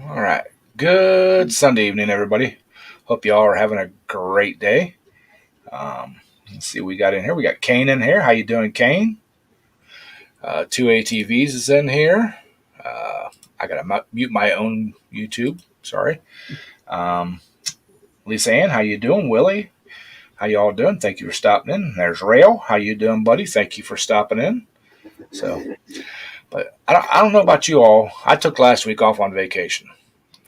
All right. Good Sunday evening, everybody. Hope y'all are having a great day. Let's see what we got in here. We got Kane in here. How you doing, Kane? Two ATVs is in here. Uh, I gotta mute my own YouTube. Sorry. Um, Lisa Ann, how you doing? Willie, how y'all doing? Thank you for stopping in. There's Rail. How you doing, buddy? Thank you for stopping in. So, but I don't know about you all. I took last week off on vacation.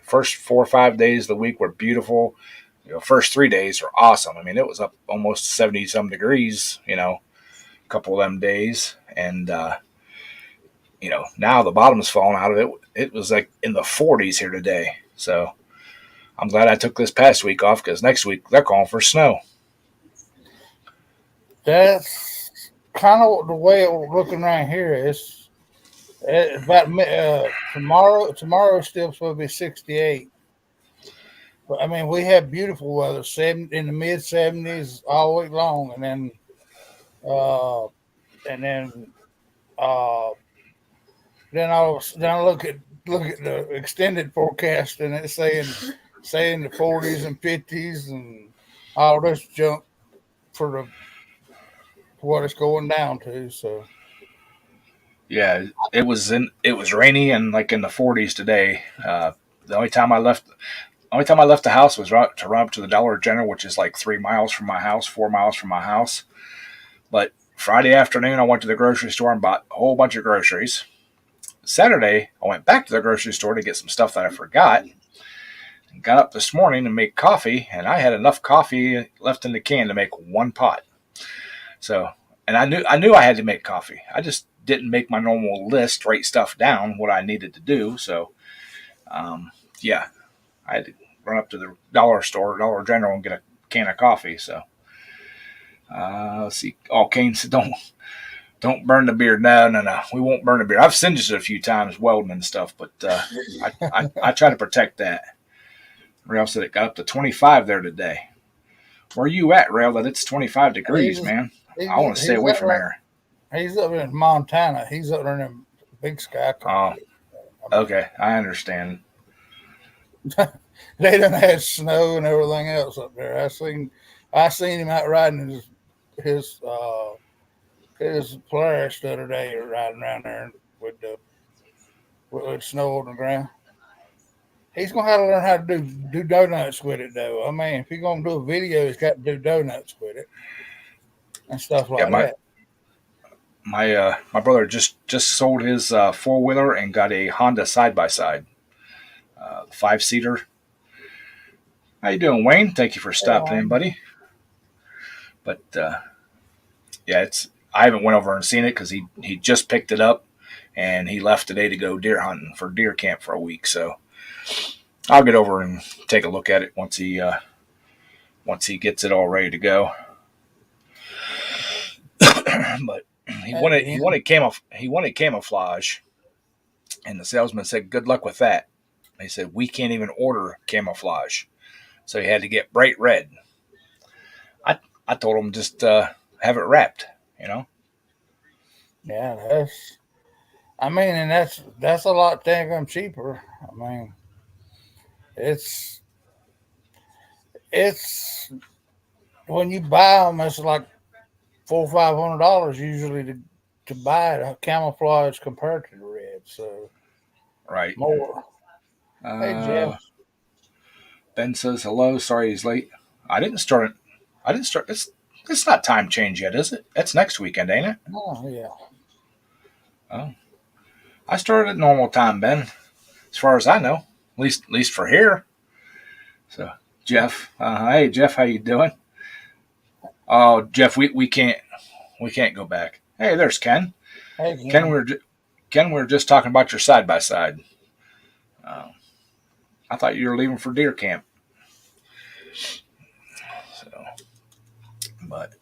First 4 or 5 days of the week were beautiful. First 3 days are awesome. I mean, it was up almost 70 some degrees, a couple of them days. And, now the bottom's falling out of it. It was like in the 40s here today. So I'm glad I took this past week off because next week they're calling for snow. That's kind of the way it was looking right here. It's about tomorrow. Tomorrow's still supposed to be 68. But I mean, we have beautiful weather, in the mid 70s all week long, uh, and then uh, then I look at the extended forecast, and it's saying the 40s and 50s and all this junk for the for what it's going down to. So Yeah, it was rainy and like in the 40s today. The only time I left the house was to run up to the Dollar General, which is like 3 miles from my house, 4 miles from my house. But Friday afternoon, I went to the grocery store and bought a whole bunch of groceries. Saturday, I went back to the grocery store to get some stuff that I forgot. Got up this morning and made coffee, and I had enough coffee left in the can to make one pot. So, and I knew I had to make coffee. I just didn't make my normal list, write stuff down, what I needed to do. So, yeah, I had to run up to the Dollar General, and get a can of coffee. So, let's see. Oh, Kane said, don't burn the beard. No, no, no. We won't burn the beard. I've singed it a few times welding and stuff, but I try to protect that. Rail said it got up to 25 there today. Where are you at, Rail, that it's 25 degrees, he's man? he's I want to stay he's away up from right. there. He's up in Montana. He's up there in them big sky Oh, country. I mean, okay. I understand. they done had snow and everything else up there. I seen him out riding his uh his Polaris the other day, riding around there with snow on the ground. He's gonna have to learn how to do donuts with it though. I mean, if he's gonna do a video, he's got to do donuts with it and stuff Yeah, like my that. my brother just sold his 4 wheeler and got a Honda side by side, 5 seater. How you doing, Wayne? Thank you for Hey, stopping in, Wayne. buddy. But yeah, it's I haven't went over and seen it because he just picked it up and he left today to go deer hunting for deer camp for a week. So I'll get over and take a look at it once he gets it all ready to go. But he At wanted the he end, wanted camouflage, and the salesman said, "Good luck with that." He said, "We can't even order camouflage," so he had to get bright red. I I told him just have it wrapped, you know. yeah, I mean, and that's a lot dang cheaper. I mean, it's it's when you buy them, it's like $400 or $500 usually to buy it, camouflage compared to the red. So Right. more. Hey Jeff, Uh, Ben says hello. Sorry he's late. I didn't start it. I didn't start. It's not time change yet, is it? It's next weekend, ain't it? oh yeah, Oh, I started at normal time, Ben. As far as I know, at least for here. So, Jeff, hey Jeff, how you doing? Oh, Jeff, we can't go back. Hey, there's Ken. hey Ken, again. Ken, we were just talking about your side by side. I thought you were leaving for deer camp. So, but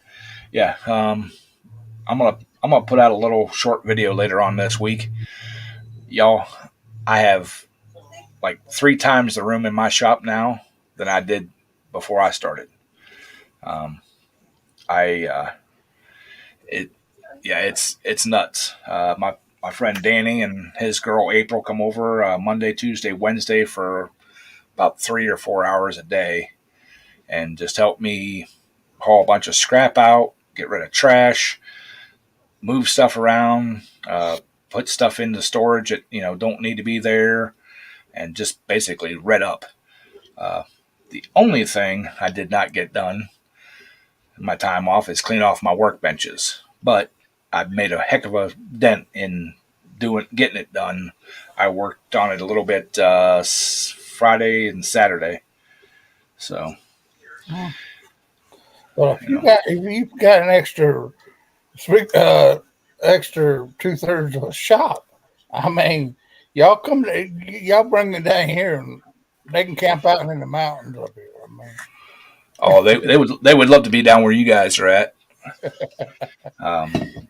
yeah, I'm gonna put out a little short video later on this week, y'all. I have like 3 times the room in my shop now than I did before I started. Um, I it yeah, it's nuts. My my friend Danny and his girl April come over Monday, Tuesday, Wednesday for about 3 or 4 hours a day and just help me haul a bunch of scrap out, get rid of trash, move stuff around, put stuff into storage that don't need to be there, and just basically red up. Uh, the only thing I did not get done in my time off is clean off my workbenches, but I've made a heck of a dent in getting it done. I worked on it a little bit Friday and Saturday, so Hmm. Well, you know. if you've got an extra 2/3 of a shop, I mean, y'all bring it down here and they can camp out in the mountains up here. I mean, Oh, they would love to be down where you guys are at. Um,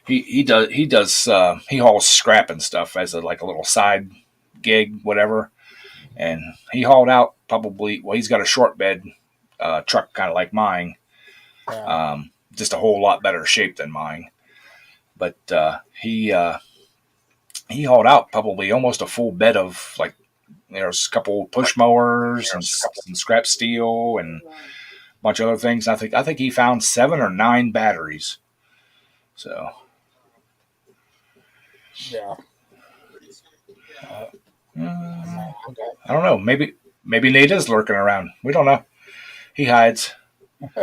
he hauls scrap and stuff as a little side gig, whatever. And he hauled out probably, well, he's got a short bed truck kind of like mine, yeah, just a whole lot better shape than mine. But he hauled out probably almost a full bed of like there's a couple push mowers and some scrap steel and a bunch of other things. I think he found 7 or 9 batteries. So yeah. I uh, mean, I don't know. Maybe Nate is lurking around. We don't know. He hides.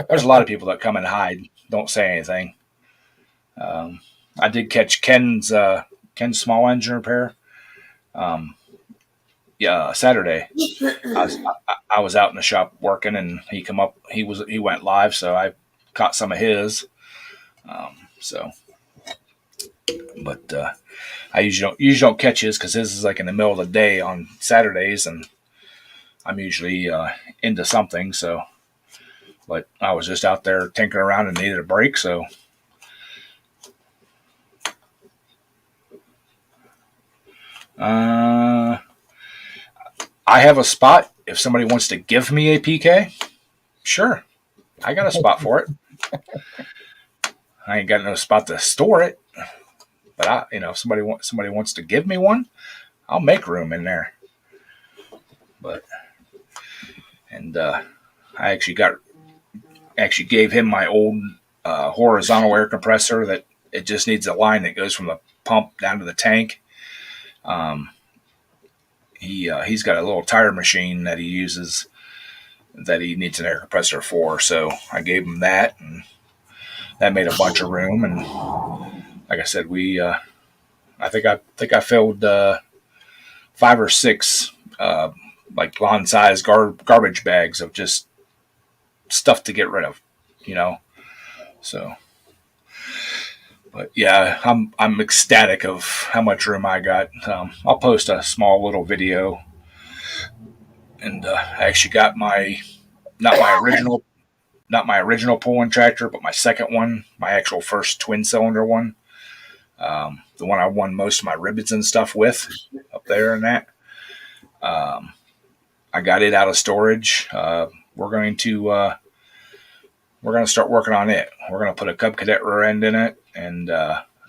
There's a lot of people that come and hide, don't say anything. Um, I did catch Ken's small engine repair. Um, yeah, Saturday. I was out in the shop working, and he come up. He went live, so I caught some of his. So, but I usually don't catch his because his is like in the middle of the day on Saturdays, and I'm usually into something. So, but I was just out there tinkering around and needed a break, so uh, I have a spot. If somebody wants to give me a PK, sure, I got a spot for it. I ain't got no spot to store it, but if somebody wants to give me one, I'll make room in there. But and I actually gave him my old horizontal air compressor that it just needs a line that goes from the pump down to the tank. Um, he's got a little tire machine that he uses that he needs an air compressor for, so I gave him that, and that made a bunch of room. And like I said, I think I filled 5 or 6 like lawn size garbage bags of just stuff to get rid of, you know. So, but yeah, I'm ecstatic of how much room I got. I'll post a small little video, and I actually got my not my original not my original pulling tractor, but my second one, my actual first twin cylinder one, the one I won most of my ribbons and stuff with up there and that. Um, I got it out of storage. We're going to we're going to start working on it. We're going to put a Cub Cadet rear end in it and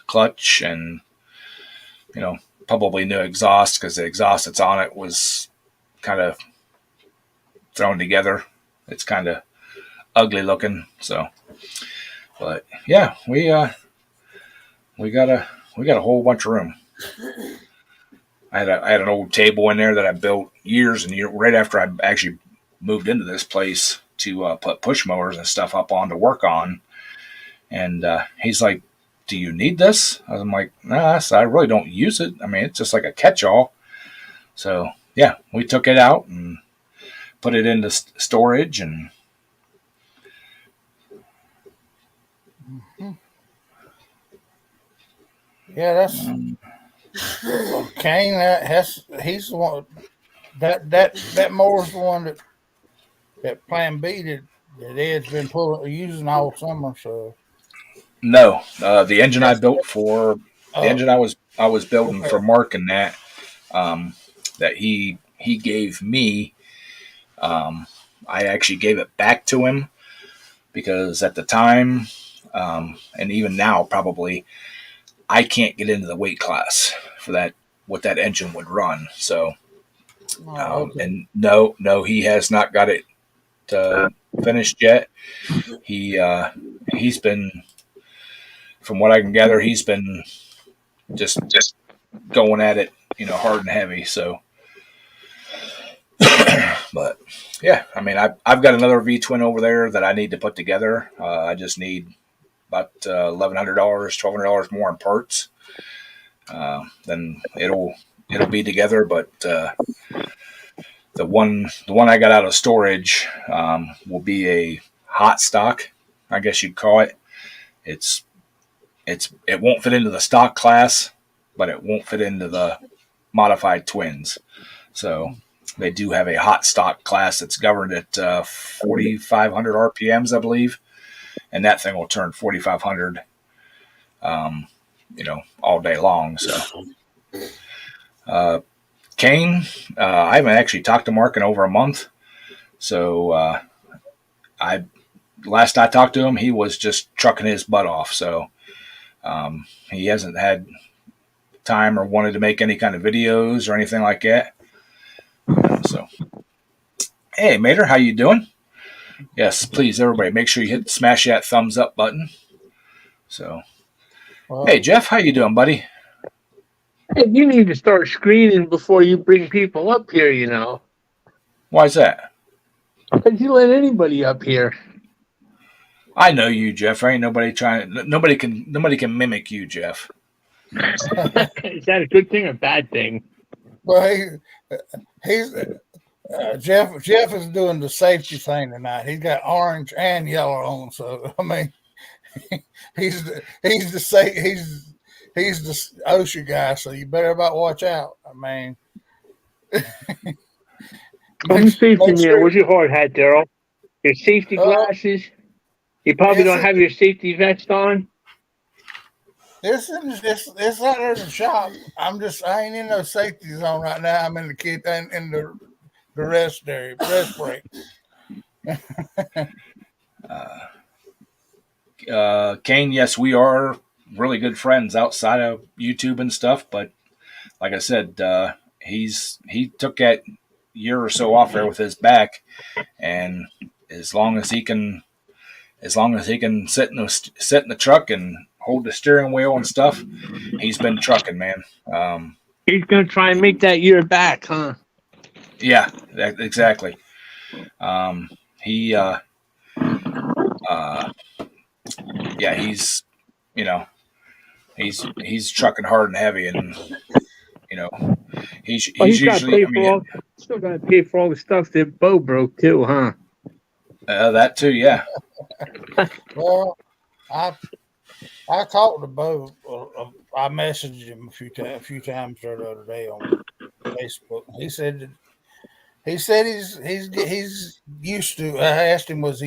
clutch and you know probably new exhaust because the exhaust that's on it was kind of thrown together. It's kind of ugly looking. So, but yeah, we got a whole bunch of room. I had an old table in there that I built years and years right after I actually moved into this place to put push mowers and stuff up on to work on. And he's like, "Do you need this?" I'm like, "Nah, I really don't use it. I mean, it's just like a catch-all." So yeah, we took it out and put it into storage, and yeah, that's um, Kane. He's the one that mower's the one that Plan B that Ed's been using all summer. So no, the engine I that's built for the oh engine I was building okay for Mark and um, that he gave me. Um, I actually gave it back to him because at the time, and even now probably, I can't get into the weight class for that what that engine would run. So Oh, okay. and no, he has not got it finished yet. He he's been, from what I can gather, he's been just going at it, hard and heavy. So, but yeah, I mean, I've got another V twin over there that I need to put together. I just need about $1,100, $1,200 more in parts. Then it'll be together. But the one I got out of storage will be a hot stock, I guess you'd call it. It's it won't fit into the stock class, but it won't fit into the modified twins. So they do have a hot stock class that's governed at 4,500 RPMs, I believe, and that thing will turn 4,500, all day long. So, Kane, I haven't actually talked to Mark in over a month. So I last I talked to him, he was just trucking his butt off. So he hasn't had time or wanted to make any kind of videos or anything like that. So, hey, Mater, how you doing? Yes, please, everybody, make sure you smash that thumbs up button. So, hey, Well, Jeff, how you doing, buddy? Hey, you need to start screening before you bring people up here, Why's that? Because you let anybody up here. I know you, Jeff. There ain't nobody trying. Nobody can mimic you, Jeff. Is that a good thing or bad thing? well, he's Jeff. Jeff is doing the safety thing tonight. He's got orange and yellow on, so I mean, he's the safe he's the OSHA guy. So you better about watch out. I mean, I'm safety make man. sure. Where's your hard hat, Daryl? Your safety Uh, glasses? You probably it's don't have your safety vest on? it's out there in the shop. I ain't in no safety zone right now. I'm in the kid in the rest area, rest break. Kane, yes, we are really good friends outside of YouTube and stuff. But like I said, he took that year or so off there with his back, and as long as he can, sit in the truck and hold the steering wheel and stuff, he's been trucking, man. He's going to try and make that year back, huh? Yeah, exactly. He uh, yeah, you know he's trucking hard and heavy, and you know Oh, he's usually, I mean, still got to pay for all the stuff that Bo broke, too, huh? that too, yeah. Well, I I talked to Bo. I messaged him a few times the other day on Facebook. He said he's used to. I asked him, was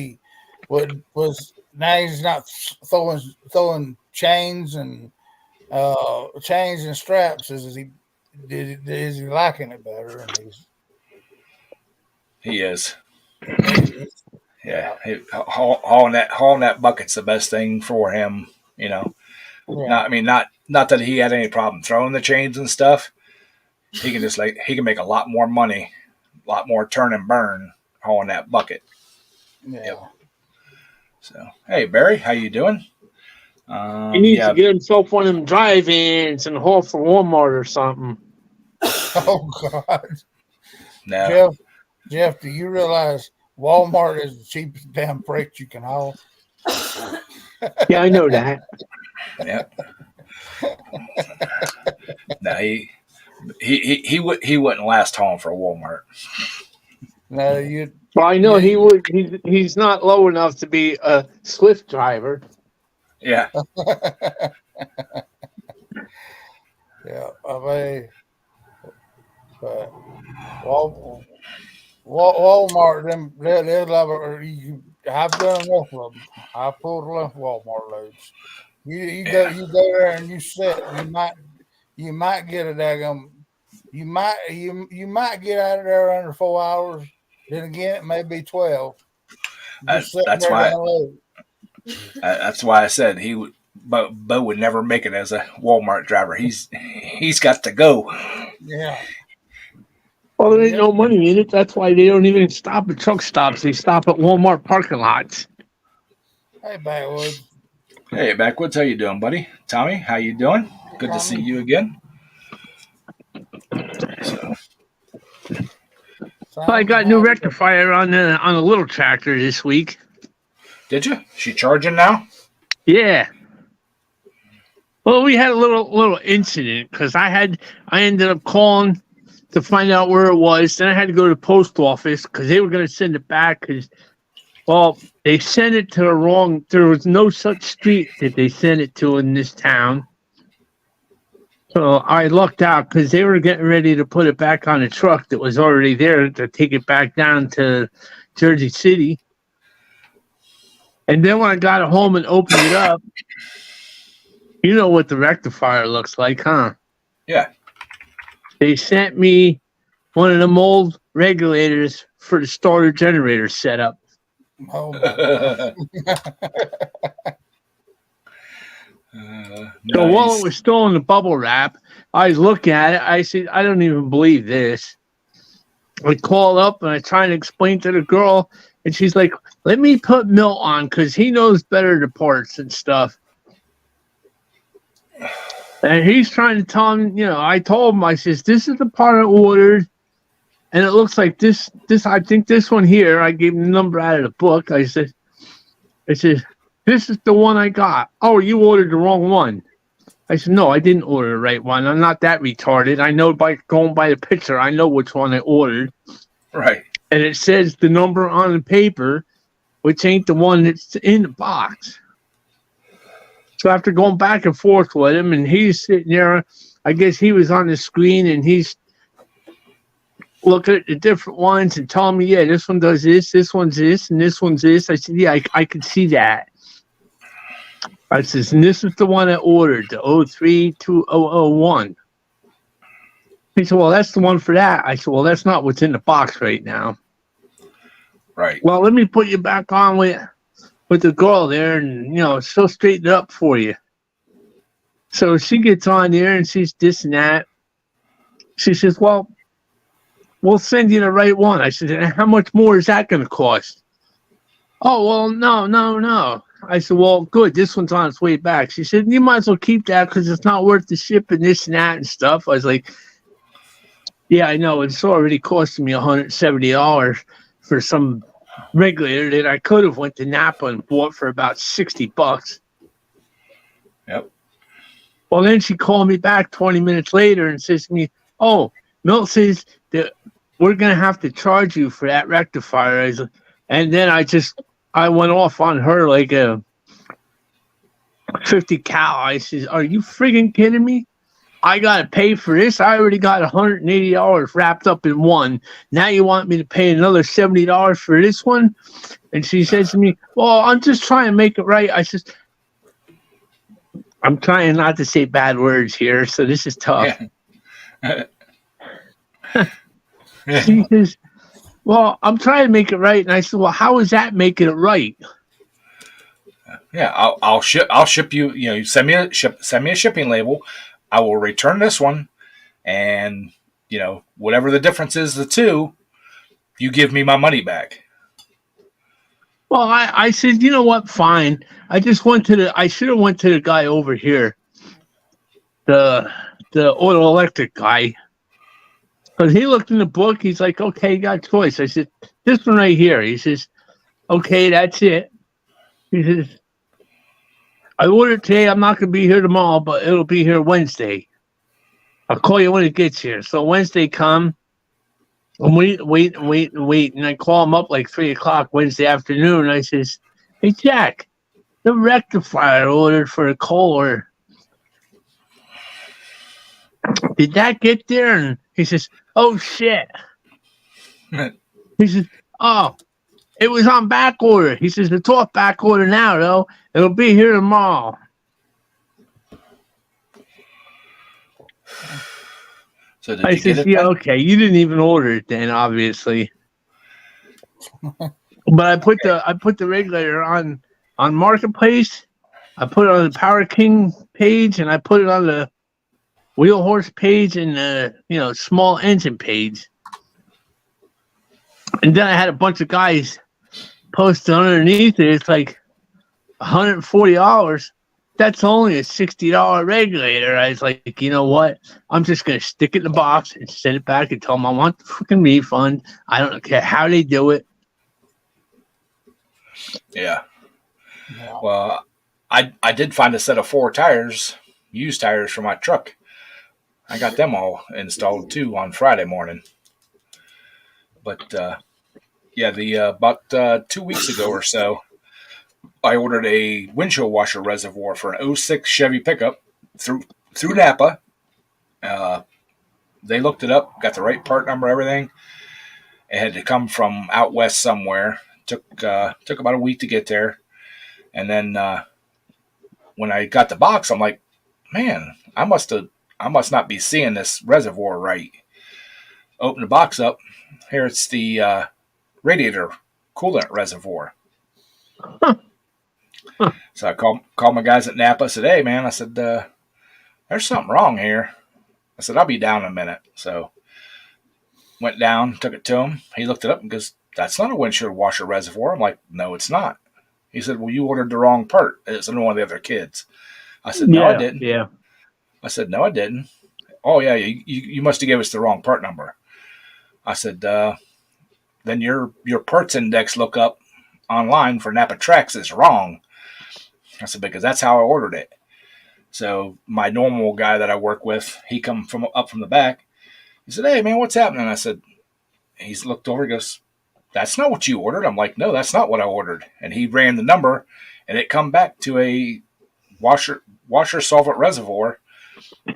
now he's not throwing chains and straps. Is he liking it better? And He is. he's Yeah, yeah, hauling that bucket's the best thing for him. You know, yeah, not I mean not that he had any problem throwing the chains and stuff. He can make a lot more money, a lot more turn and burn hauling that bucket. Yep. yeah. So, hey Barry, how you doing? He needs to Yeah. get himself one of them drive-ins and haul for Walmart or something. Oh God, No. Jeff, Jeff, do you realize Walmart is the cheapest damn freight you can haul? Yeah, I know that. Yep. No. He wouldn't last hauling for a Walmart. No, you, Well, I know he you, would. He's not low enough to be a Swift driver. Yeah. yeah. I mean, but Wal, Walmart, they're like, I've done enough of them. I pulled enough Walmart loads. Yeah. You go there and you sit. You might get a daggum. You might get out of there under 4 hours. Then again, it may be 12. Uh, Just sitting that's there to why unload. that's why I said he would. Bo would never make it as a Walmart driver. He's got to go. Yeah. Well, there ain't Yep. no money in it. That's why they don't even stop at truck stops. They stop at Walmart parking lots. Hey, Backwoods. Hey, Backwoods, how you doing, buddy? Tommy, how you doing? Hey, Good to see Tommy. you again. So, I Sounds got a new about it. rectifier on the little tractor this week. did you? She charging now? Yeah. Well, we had a little incident because I ended up calling to find out where it was. Then I had to go to the post office because they were going to send it back because, well, they sent it to the wrong. There was no such street that they sent it to in this town. So I lucked out because they were getting ready to put it back on the truck that was already there to take it back down to Jersey City. And then when I got it home and opened it up, you know what the rectifier looks like, huh? Yeah. They sent me one of them old regulators for the starter generator setup. Oh my God. So while it Nice. was still in the bubble wrap, I was looking at it. I said, I don't even believe this. I call up and I try and explain to the girl, and she's like, let me put Milt on because he knows better the parts and stuff. And he's trying to tell him, I told him, I says, this is the part I ordered. And it looks like this, I think this one here, I gave him the number out of the book. I said, this is the one I got. Oh, you ordered the wrong one. I said, no, I didn't order the right one. I'm not that retarded. I know by going by the picture, I know which one I ordered. Right. And it says the number on the paper, which ain't the one that's in the box. So after going back and forth with him, and he's sitting there, I guess he was on the screen, and he's looking at the different ones and telling me, yeah, this one does this one's this, and this one's this. I said, yeah, I can see that. I says, and this is the one I ordered, the 032001. He said, well, that's the one for that. I said, well, that's not what's in the box right now. Right. Well, let me put you back on with the girl there, and she'll straighten it up for you. So she gets on there and she's this and that. She says, well, we'll send you the right one. I said, and how much more is that going to cost? Oh, well, no. I said, well, good. This one's on its way back. She said, you might as well keep that because it's not worth the shipping, this and that and stuff. I was like, yeah, I know. It's already costing me $170 for some regulator that I could have went to Napa and bought for about $60. Yep. Well, then she called me back 20 minutes later and says to me, oh, Milt says that we're going to have to charge you for that rectifier. And then I went off on her like a 50 cal. I says, are you friggin' kidding me? I got to pay for this. I already got $180 wrapped up in one. Now you want me to pay another $70 for this one? And she says to me, well, I'm just trying to make it right. I says, I'm trying not to say bad words here, so this is tough. Yeah. She says, well, I'm trying to make it right. And I said, well, how is that making it right? Yeah, I'll ship you. You send me a shipping label. I will return this one, and whatever the difference is, the two, you give me my money back. Well, I said, you know what? Fine. I should have went to the guy over here, the auto electric guy, because he looked in the book. He's like, okay, you got a choice. I said, this one right here. He says, okay, that's it. He says, I ordered today. I'm not going to be here tomorrow, but it'll be here Wednesday. I'll call you when it gets here. So Wednesday come, and wait. And I call him up like 3 o'clock Wednesday afternoon. And I says, hey, Jack, the rectifier ordered for the Kohler, did that get there? And he says, oh, shit. He says, oh, it was on back order. He says, it's off back order now, though. It'll be here tomorrow. So did I you get says, it yeah, then? okay. You didn't even order it then, obviously. But I put the regulator on Marketplace. I put it on the Power King page, and I put it on the Wheel Horse page, and the small engine page. And then I had a bunch of guys posted underneath it. It's like $140. That's only a $60 regulator. I was like, you know what? I'm just gonna stick it in the box and send it back and tell them I want the freaking refund. I don't care how they do it. Yeah. No. Well, I did find a set of 4 tires, used tires for my truck. I got them all installed too on Friday morning. But yeah, the about 2 weeks ago or so, I ordered a windshield washer reservoir for an '06 Chevy pickup through Napa. Uh, they looked it up, got the right part number, everything. It had to come from out west somewhere. Took about a week to get there, and then when I got the box, I'm like, man, I must not be seeing this reservoir right. Open the box up. Here it's the radiator coolant reservoir. So I called my guys at Napa. I said, hey man, I said there's something wrong here. I said I'll be down in a minute. So went down, took it to him. He looked it up and goes, that's not a windshield washer reservoir. I'm like, no, it's not. He said, well, you ordered the wrong part. It's one of the other kids. I said, no, I Yeah, didn't. yeah. I said, no, I didn't. Oh, yeah, you must have gave us the wrong part number. I said, then your parts index lookup online for Napa Tracks is wrong. I said, because that's how I ordered it. So my normal guy that I work with, he come up from the back. He said, hey, man, what's happening? I said, he's looked over, he goes, that's not what you ordered. I'm like, no, that's not what I ordered. And he ran the number, and it come back to a washer solvent reservoir,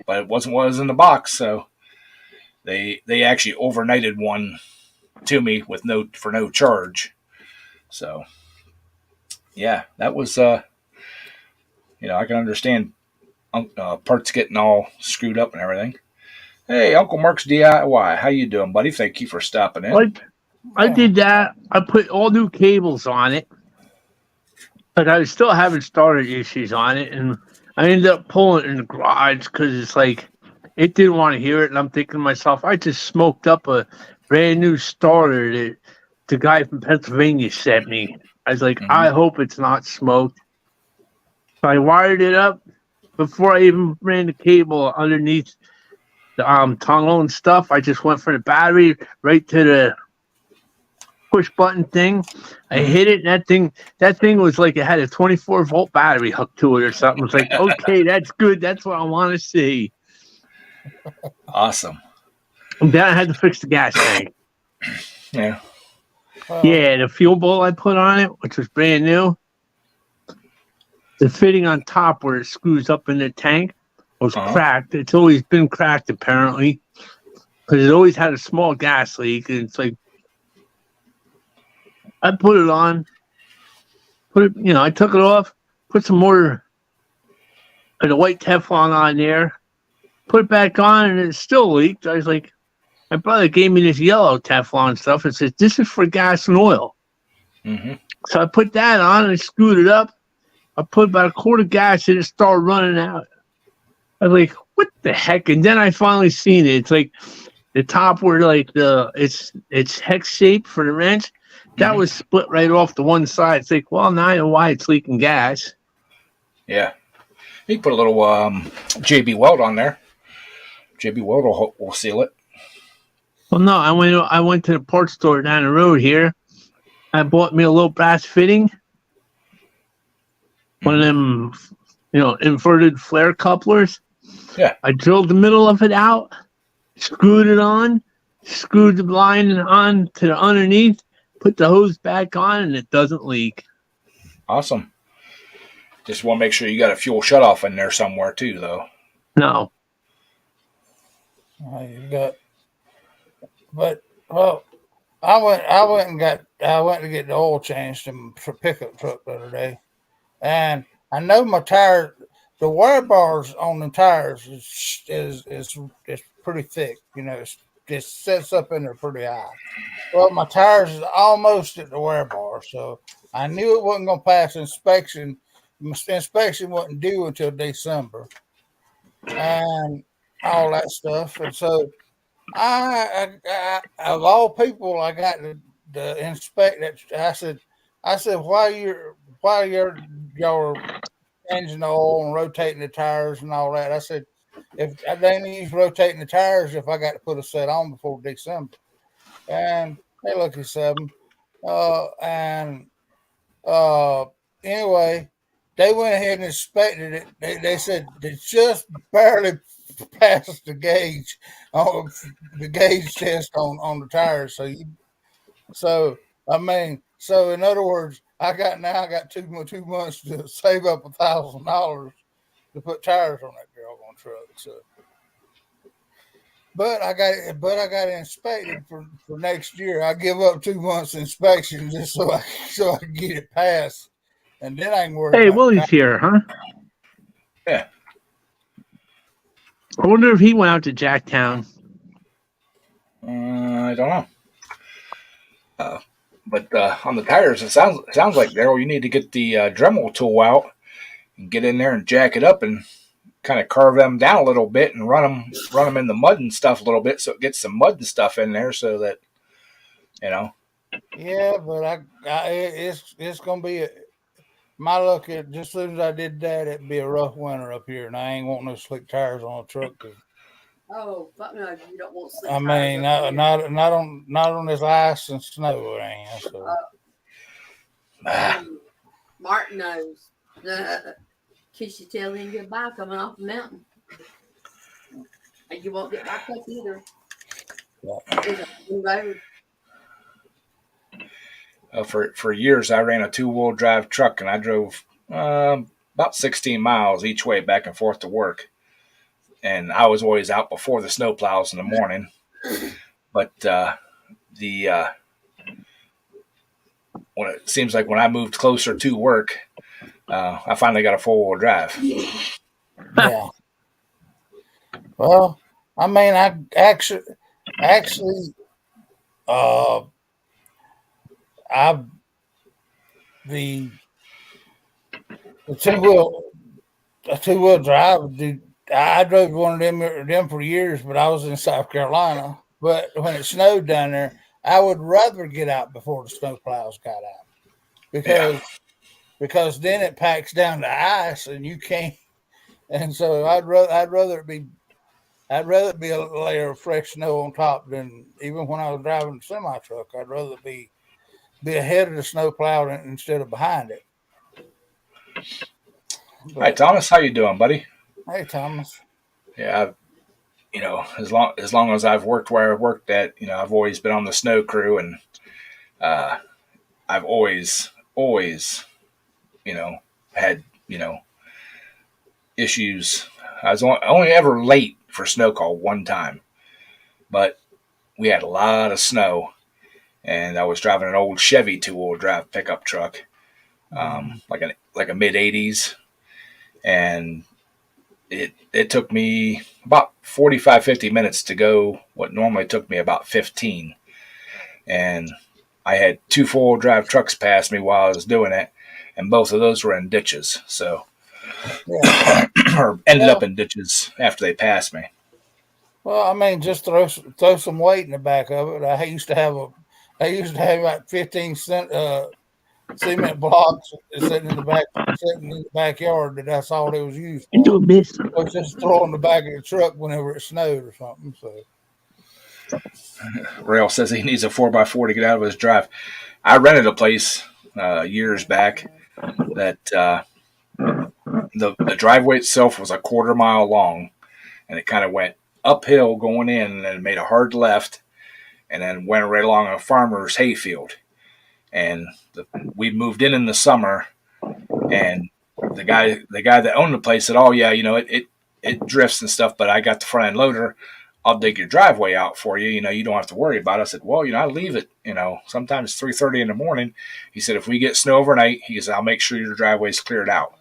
but it wasn't what was in the box. So they actually overnighted one to me with for no charge. So yeah, that was I can understand parts getting all screwed up and everything. Hey, Uncle Mark's DIY, how you doing, buddy? Thank you for stopping in. I did that. I put all new cables on it, but I was still having starter issues on it, and I ended up pulling it in the garage because it's like it didn't want to hear it, and I'm thinking to myself, I just smoked up a brand new starter that the guy from Pennsylvania sent me. I was like, Mm-hmm. I hope it's not smoked. So I wired it up before I even ran the cable underneath the tunnel and stuff. I just went for the battery right to the push button thing. I hit it, and that thing was like it had a 24-volt battery hooked to it or something. It's like, okay, that's good. That's what I want to see. Awesome. And then I had to fix the gas tank. Yeah. Yeah, the fuel bowl I put on it, which was brand new, the fitting on top where it screws up in the tank was cracked. It's always been cracked, apparently, because it always had a small gas leak. And it's like, I put it on, I took it off, put some more of the white Teflon on there, put it back on, and it still leaked. I was like, my brother gave me this yellow Teflon stuff and says, this is for gas and oil. Mm-hmm. So I put that on and screwed it up. I put about a quart of gas in it, started running out. I was like, what the heck? And then I finally seen it. It's like the top where like it's hex shape for the wrench. That was split right off the one side. It's like, well, now I know why it's leaking gas. Yeah. You can put a little JB Weld on there. JB Weld will seal it. Well, no, I went to the parts store down the road here. I bought me a little brass fitting. One of them, inverted flare couplers. Yeah. I drilled the middle of it out, screwed it on, screwed the line on to the underneath, put the hose back on, and it doesn't leak. Awesome. Just want to make sure you got a fuel shutoff in there somewhere too, though. No. You got, but well, I went to get the oil changed in the pickup truck the other day, and I know my tire, the wear bars on the tires is pretty thick. It just sets up in there pretty high. Well, my tires is almost at the wear bar, so I knew it wasn't going to pass inspection. inspection wasn't due until December, and all that stuff. And so of all people, I got to inspect that. I said, why y'all are changing the oil and rotating the tires and all that? I said, if I didn't use rotating the tires, if I got to put a set on before December, and they look at something, and uh, anyway, they went ahead and inspected it. They said they just barely passed the gauge test on the tires. So I mean, so in other words, I got 2 months to save up $1,000 to put tires on that doggone truck. So, but I got it inspected for next year. I give up 2 months inspection just so I can get it passed, and then I can worry Hey, about Willie's here, huh? Yeah. I wonder if he went out to Jacktown. I don't know. But on the tires, it sounds like, Daryl, you need to get the Dremel tool out and get in there and jack it up and kind of carve them down a little bit and run them in the mud and stuff a little bit, so it gets some mud and stuff in there, so that you know. Yeah, but it's gonna be my luck. Just as soon as I did that, it'd be a rough winter up here, and I ain't wanting no slick tires on a truck. Oh, fuck no! You don't want slick I tires mean, up here. not on this ice and snow, it ain't. So. Martin knows. Kiss your tail in goodbye coming off the mountain. And you won't get back up either. It's a new road. For years, I ran a 2-wheel drive truck, and I drove about 16 miles each way back and forth to work. And I was always out before the snowplows in the morning. But when it seems like when I moved closer to work, I finally got a 4-wheel drive. Yeah. Well, I mean, I actually, uh, I the the two wheel drive. Dude, I drove one of them for years, but I was in South Carolina. But when it snowed down there, I would rather get out before the snow plows got out because Yeah. because then it packs down the ice and you can't. And so I'd rather it be a layer of fresh snow on top than even when I was driving the semi truck. I'd rather be ahead of the snow plow instead of behind it. Hi, But Thomas. How you doing, buddy? hey, Thomas. Yeah, as long as I've worked where I've worked at, I've always been on the snow crew, and uh, I've always, you know, had issues. I was only ever late for snow call one time, but we had a lot of snow, and I was driving an old Chevy 2-wheel drive pickup truck, like a mid '80s, and it took me about 45-50 minutes to go what normally took me about 15, and I had 2 4-wheel drive trucks pass me while I was doing it, and both of those were in ditches. So, Yeah. or ended up Well, in ditches after they passed me. well, I mean, just throw some weight in the back of it. I used to have about 15 cent cement blocks sitting in the backyard. That's all it was used Into for. a miss. It was just throw in the back of the truck whenever it snowed or something. So Rail says he needs a 4x4 to get out of his drive. I rented a place years back that the driveway itself was a quarter-mile long, and it kind of went uphill going in, and then made a hard left, and then went right along a farmer's hayfield. And we moved in the summer, and the guy that owned the place said, "Oh yeah, it drifts and stuff, but I got the front end loader. I'll dig your driveway out for you. You don't have to worry about it." I said, "Well, I leave it. Sometimes 3:30 in the morning." He said, "If we get snow overnight," he said, "I'll make sure your driveway's cleared out."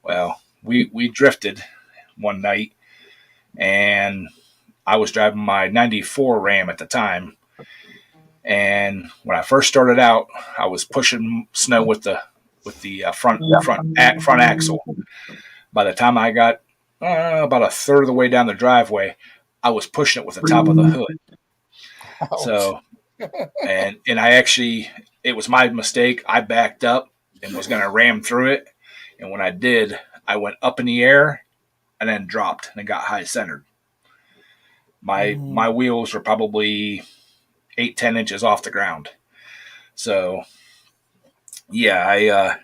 Well, we drifted one night, and I was driving my '94 Ram at the time. And when I first started out, I was pushing snow with with the front axle. By the time I got about a third of the way down the driveway, I was pushing it with the top of the hood. Ouch. So and I actually, it was my mistake. I backed up and was going to ram through it, and when I did, I went up in the air and then dropped and got high centered. My wheels were probably 8-10 inches off the ground. So yeah, I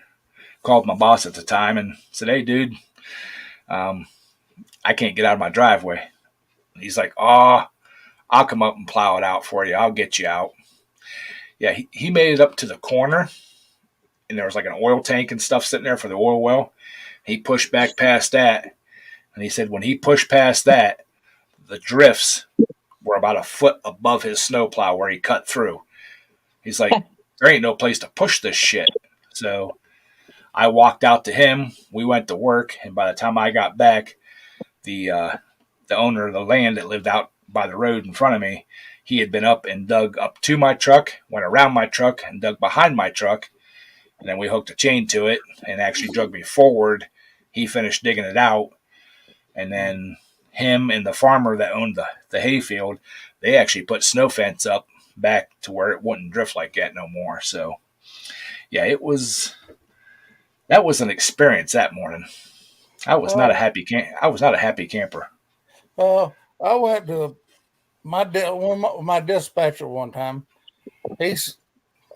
called my boss at the time and said, "Hey, dude, I can't get out of my driveway." And he's like, "Oh, I'll come up and plow it out for you. I'll get you out." Yeah, he made it up to the corner, and there was like an oil tank and stuff sitting there for the oil well. He pushed back past that, and he said when he pushed past that, the drifts were about a foot above his snowplow where he cut through. He's like, "There ain't no place to push this shit." So I walked out to him. We went to work, and by the time I got back, the owner of the land that lived out by the road in front of me, he had been up and dug up to my truck, went around my truck, and dug behind my truck, and then we hooked a chain to it and actually drug me forward. He finished digging it out, and then him and the farmer that owned the hayfield, they actually put snow fence up back to where it wouldn't drift like that no more. So yeah, that was an experience that morning. I was not a Well, happy camper. I went to my dispatcher one time. He's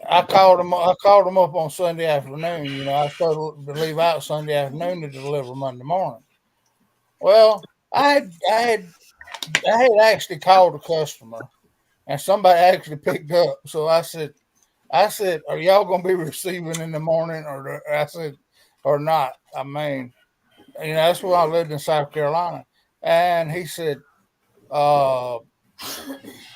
I called him up on Sunday afternoon. You know, I started to leave out Sunday afternoon to deliver Monday morning. Well, I had actually called a customer, and somebody actually picked up. So I said, "Are y'all going to be receiving in the morning?" I said, "Or not?" I mean, you know, that's where I lived in South Carolina, and he said, uh,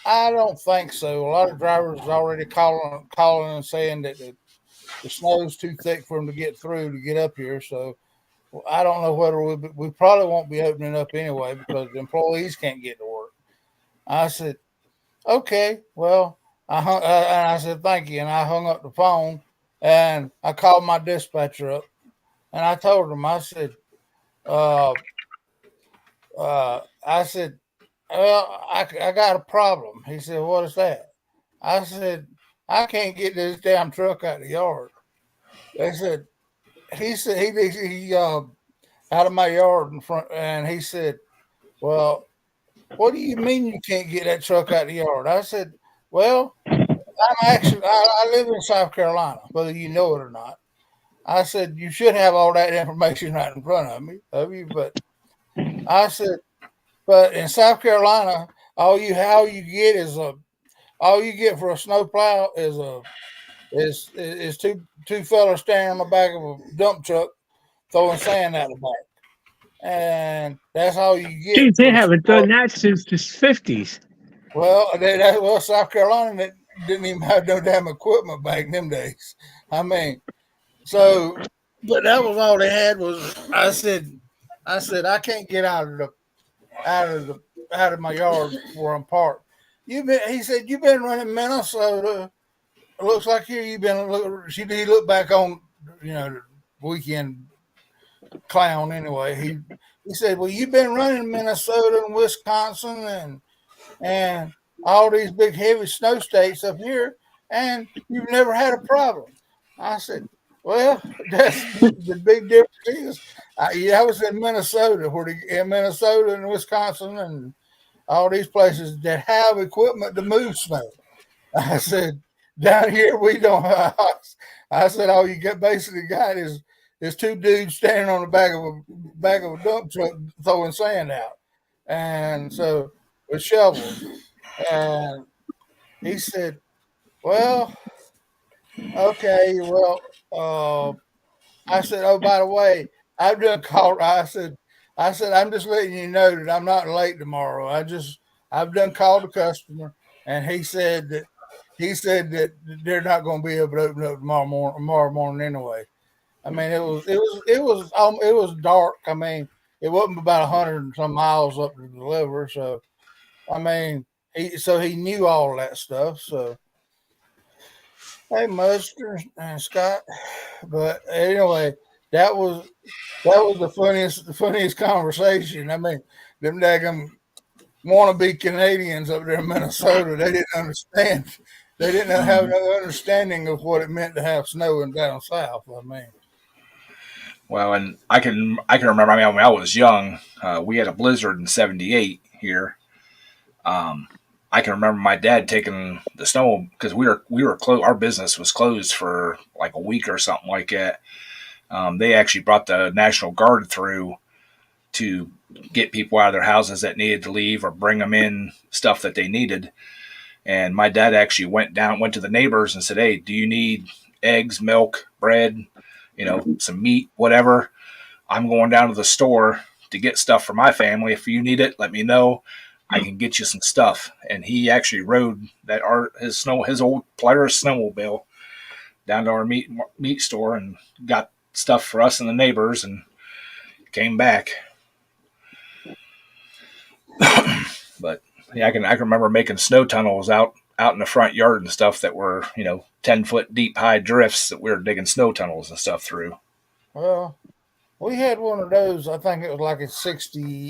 "I don't think so. A lot of drivers is already calling and saying that the snow's too thick for them to get through to get up here. So I don't know whether we probably won't be opening up anyway because the employees can't get to work." I said, "Okay, well," and I said, "Thank you," and I hung up the phone and I called my dispatcher up and I told him, uh, I said, "Well, I got a problem." He said, "What is that?" I said, "I can't get this damn truck out of the yard." They said, he said, he out of my yard in front, and he said, "Well, what do you mean you can't get that truck out of the yard?" I said, "Well, I live in South Carolina, whether you know it or not." I said, "You should have all that information right in front of you, but," I said, "but in South Carolina, all you get is a all you get for a snowplow is two fellas standing on the back of a dump truck throwing sand out the back, and that's all you get Geez, they for." haven't done that since the 50s. Well, South Carolina didn't even have no damn equipment back in them days. I mean, so, but that was all they had was. I said I can't get out of the out of my yard where I'm parked. He said, "You've been running Minnesota. It looks like you've been." He looked back on, you know, the weekend clown anyway. He said, "Well, you've been running Minnesota and Wisconsin and all these big heavy snow states up here, and you've never had a problem." I said, "Well, that's the big difference is I was in Minnesota, in Minnesota and Wisconsin and all these places that have equipment to move snow." I said, "Down here we don't." I said, "All you get basically got is two dudes standing on the back of a dump truck throwing sand out, and so with shovels." And he said, "Well, okay, well," I said, "Oh, by the way, I've done called." I said, "I'm just letting you know that I'm not late tomorrow. I've done called the customer, and he said that they're not going to be able to open up tomorrow morning anyway." I mean, it was dark. I mean, it wasn't about 100 and some miles up to deliver, so I mean, he knew all that stuff. So Hey, Mustard and Scott. But anyway, that was the funniest conversation. I mean, them daggum wannabe Canadians up there in Minnesota, they didn't understand. They didn't have Mhm. no understanding of what it meant to have snow in down south. I mean, Well, and I can remember. I mean, when I was young, we had a blizzard in '78 here. Um, I can remember my dad taking the snow because we were closed. Our business was closed for like a week or something like that. They actually brought the National Guard through to get people out of their houses that needed to leave or bring them in stuff that they needed. And my dad actually went to the neighbors and said, "Hey, do you need eggs, milk, bread, some meat, whatever? I'm going down to the store to get stuff for my family. If you need it, let me know. I can get you some stuff." And he actually rode his old Polaris snowmobile down to our meat store and got stuff for us and the neighbors and came back. But yeah, I can remember making snow tunnels out in the front yard and stuff that were 10-foot deep high drifts that we were digging snow tunnels and stuff through. well, we had one of those. I think it was like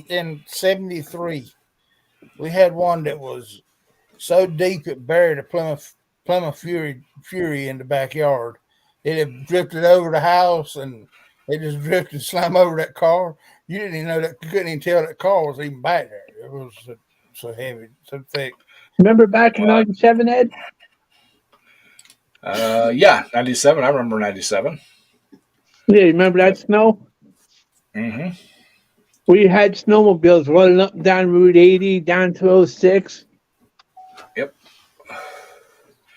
in '73. We had one that was so deep it buried a Plymouth Fury in the backyard. It had drifted over the house and it just drifted slam over that car. You didn't even know that. You couldn't even tell that car was even back there. It was so heavy, so thick. Remember back in Well, '97, Ed? yeah, '97. I remember '97. Yeah, remember that snow? Mm-hmm. We had snowmobiles running up and down Route 80, down to 06. Yep.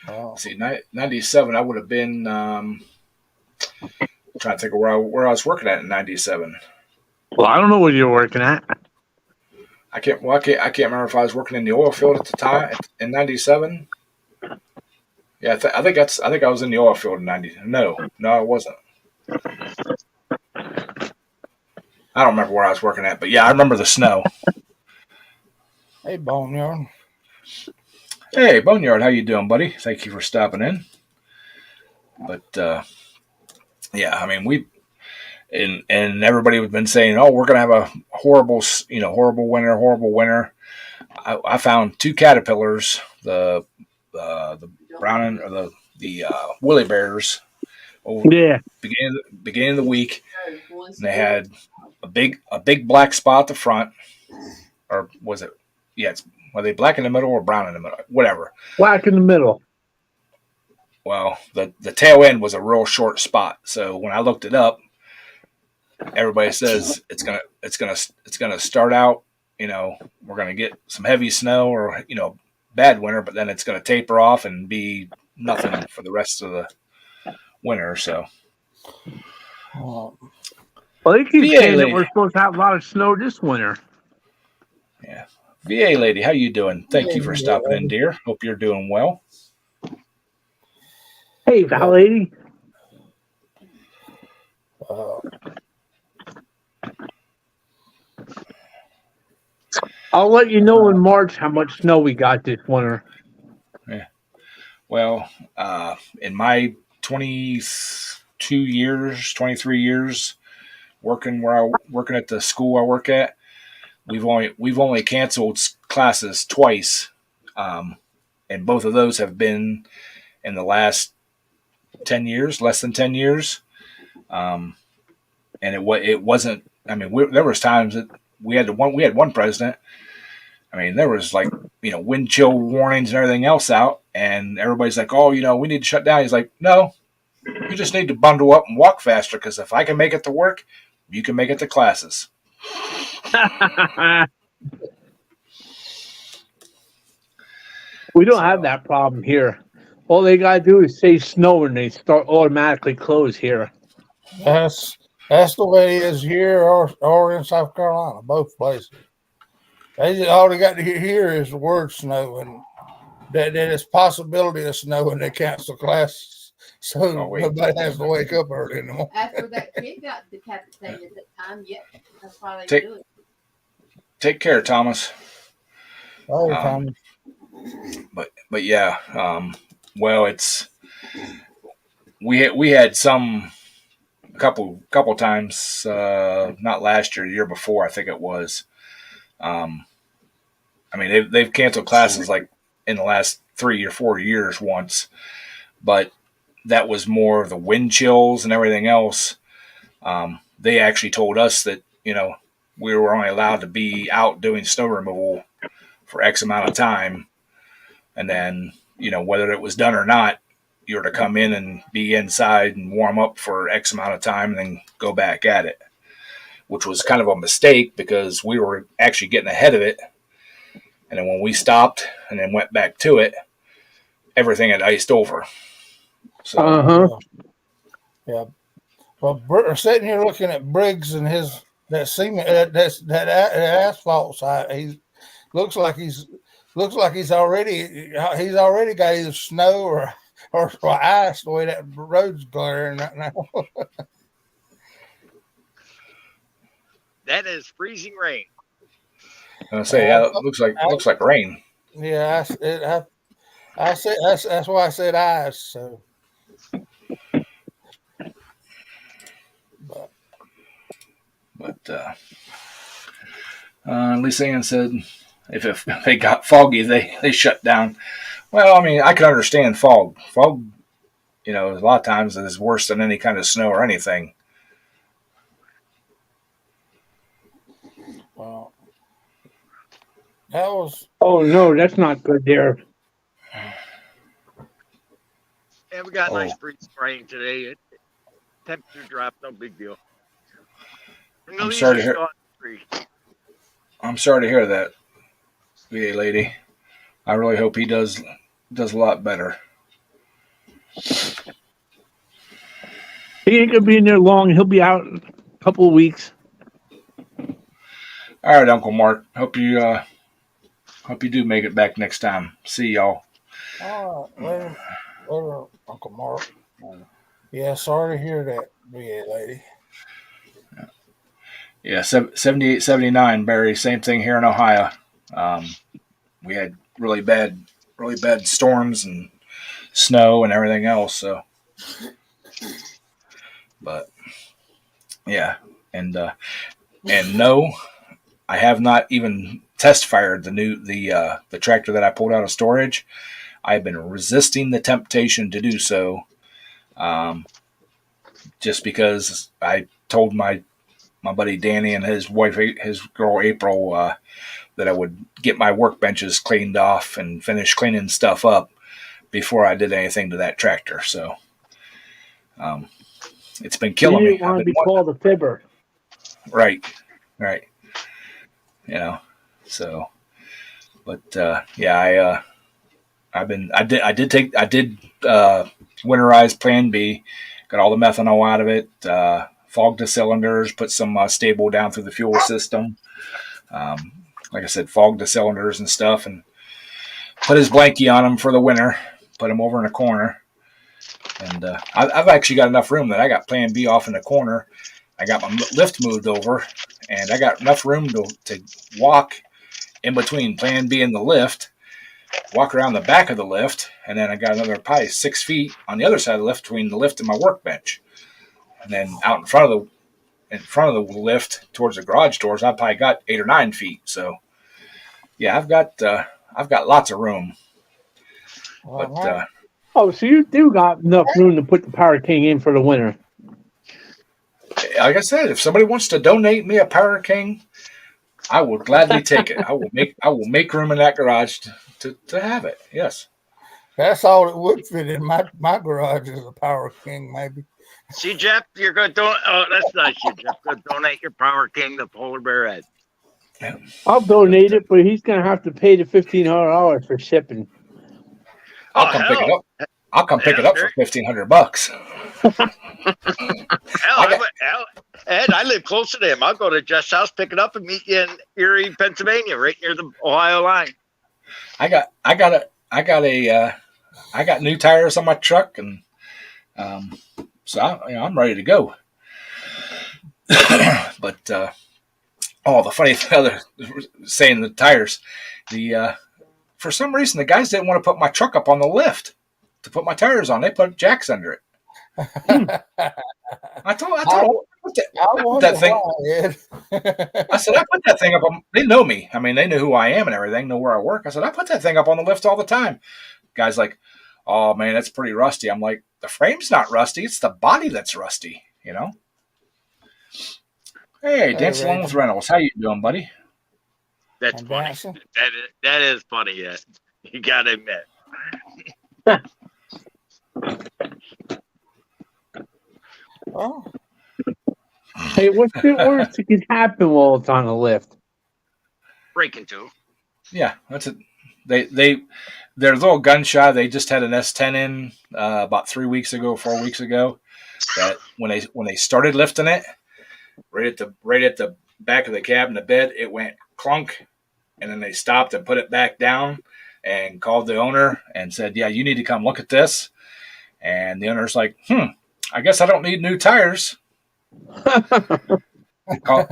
Oh, See, '97. I would have been trying to think of where I was working at in '97. Well, I don't know where you're working at. I can't remember if I was working in the oil field at the time in '97. Yeah, I think I was in the oil field in '90. No, I wasn't. I don't remember where I was working at, but yeah, I remember the snow. hey, Boneyard. Hey, Boneyard, how you doing, buddy? Thank you for stopping in. But yeah, I mean and everybody has been saying, "Oh, we're gonna have a horrible winter." I found two caterpillars, the brown or the woolly bears, over Yeah. beginning of the week, and they had a big black spot at the front, or was it? Yeah, were they black in the middle or brown in the middle? Whatever. Black in the middle. Well, the tail end was a real short spot. So when I looked it up, everybody says it's gonna start out. We're gonna get some heavy snow or bad winter, but then it's gonna taper off and be nothing for the rest of the winter. So Oh, Well, they keep VA saying that we're lady, supposed to have a lot of snow this winter. yeah, VA lady, how you doing? Thank yeah, you for stopping in, dear. Hope you're doing well. Hey, yeah. Val lady. Uh, I'll let you know in March how much snow we got this winter. Yeah. Well, in my 22 years, 23 years working at the school I work at, we've only canceled classes twice, um, and both of those have been in the last 10 years, less than 10 years. Um, and it wasn't. I mean, there was times that we had one president. I mean, there was like wind chill warnings and everything else out, and everybody's like, "Oh, we need to shut down." He's like, "No, you just need to bundle up and walk faster because if I can make it to work, you can make it to classes." We don't have So that problem here. All they gotta do is say snow and they start automatically close here. that's that's the way it is here or in South Carolina, both places. They just, all they got to hear is the word snow and that it's possibility of snow and they cancel classes. oh So wait, nobody has to wake up early in the morning. After that kid got decapitated at that time, yeah, that's why they take do it. take care, Thomas. All the Um, time. but yeah, well, it's we had some couple times, not last year, the year before, I think it was. Um, I mean, they've canceled classes like in the last 3 or 4 years once, but that was more of the wind chills and everything else. They actually told us that we were only allowed to be out doing snow removal for X amount of time, and then whether it was done or not, you were to come in and be inside and warm up for X amount of time, and then go back at it, which was kind of a mistake because we were actually getting ahead of it. And then when we stopped and then went back to it, everything had iced over. So, yeah. Well, sitting here looking at Briggs and that cement, that asphalt side, he looks like he's already got either snow or ice the way that road's glaring right now. That is freezing rain. I say, yeah, it looks like rain. Yeah, I said that's why I said ice. So, but Lisa Ann said if they got foggy, they shut down. Well, I mean, I can understand fog. Fog, a lot of times is worse than any kind of snow or anything. well, that was. Oh no, that's not good there. Yeah, we got nice freezing rain today. Temperature drop, no big deal. I'm sorry to hear that, VA lady. I really hope he does a lot better. He ain't gonna be in there long. He'll be out in a couple of weeks. All right, Uncle Mark. Hope you do make it back next time. See y'all. All right, later, Uncle Mark. Yeah, sorry to hear that, VA lady. Yeah, 78, 79, Barry. Same thing here in Ohio. We had really bad storms and snow and everything else. So, but yeah, and no, I have not even test fired the tractor that I pulled out of storage. I've been resisting the temptation to do so, just because I told my buddy Danny and his girl April, that I would get my workbenches cleaned off and finish cleaning stuff up before I did anything to that tractor. So, it's been killing me. You didn't want to be called a fibber. Right. So, but yeah, I did winterize Plan B, got all the methanol out of it, fogged the cylinders, put some stable down through the fuel system. Like I said, fogged the cylinders and stuff, and put his blankie on them for the winter. Put him over in a corner, and I've actually got enough room that I got Plan B off in the corner. I got my lift moved over, and I got enough room to walk in between Plan B and the lift, walk around the back of the lift, and then I got another probably 6 feet on the other side of the lift between the lift and my workbench. And then out in front of the lift towards the garage doors, I probably got 8 or 9 feet. So yeah, I've got lots of room. But so you do got enough room to put the Power King in for the winter. Like I said, if somebody wants to donate me a Power King, I will gladly take it. I will make room in that garage to have it. Yes. That's all it would fit in my garage is a Power King, maybe. See, Jeff, you're going to donate. Oh, that's nice. You're going to donate your Power King to Polar Bear Ed. Yeah. I'll donate it, but he's going to have to pay the $1,500 for shipping. I'll come pick it up. I'll come pick it up for $1,500. Ed, I live closer to him. I'll go to Jeff's house, pick it up, and meet you in Erie, Pennsylvania, right near the Ohio line. I got new tires on my truck, and so I'm ready to go. But the funny thing, saying the tires, for some reason the guys didn't want to put my truck up on the lift to put my tires on. They put jacks under it. I told I, I I put wonder that thing. why, Ed. I said I put that thing up. They know me. I mean, they know who I am and everything. Know where I work. I said I put that thing up on the lift all the time. Guy's like, "Oh man, that's pretty rusty." I'm like, "The frame's not rusty. It's the body that's rusty." You know. Hey, Hey, Dance Along with Reggie. Reynolds. How you doing, buddy? That's I'm funny. dancing. That is funny. Yeah, you gotta admit. Oh, Hey, what's the worst that could happen while it's on a lift? Break into. Yeah, that's it. They're a little gun shy. They just had an S10 in about 3 weeks ago, 4 weeks ago. That when they started lifting it, right at the back of the cab in the bed, it went clunk, and then they stopped and put it back down, and called the owner and said, "Yeah, you need to come look at this." And the owner's like, I guess I don't need new tires. Called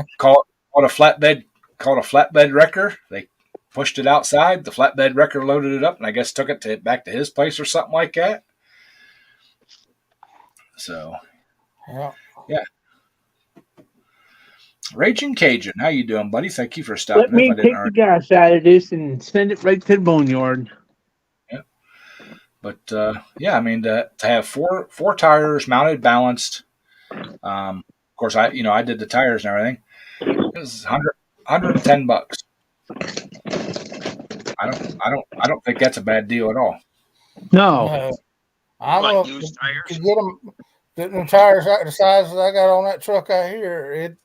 a flatbed, called a flatbed wrecker. They pushed it outside. The flatbed wrecker loaded it up, and I guess took it back to his place or something like that. So yeah. yeah, Raging Cajun, how you doing, buddy? Thank you for Let stopping. If I me didn't take the already, gas out of this and send it right to the boneyard. yeah. But yeah, I mean to have four tires mounted, balanced. Of course, I did the tires and everything. It was 110 bucks. I don't think that's a bad deal at all. No. No, I'm What, to used tires? get them tires out the size that I got on that truck out here.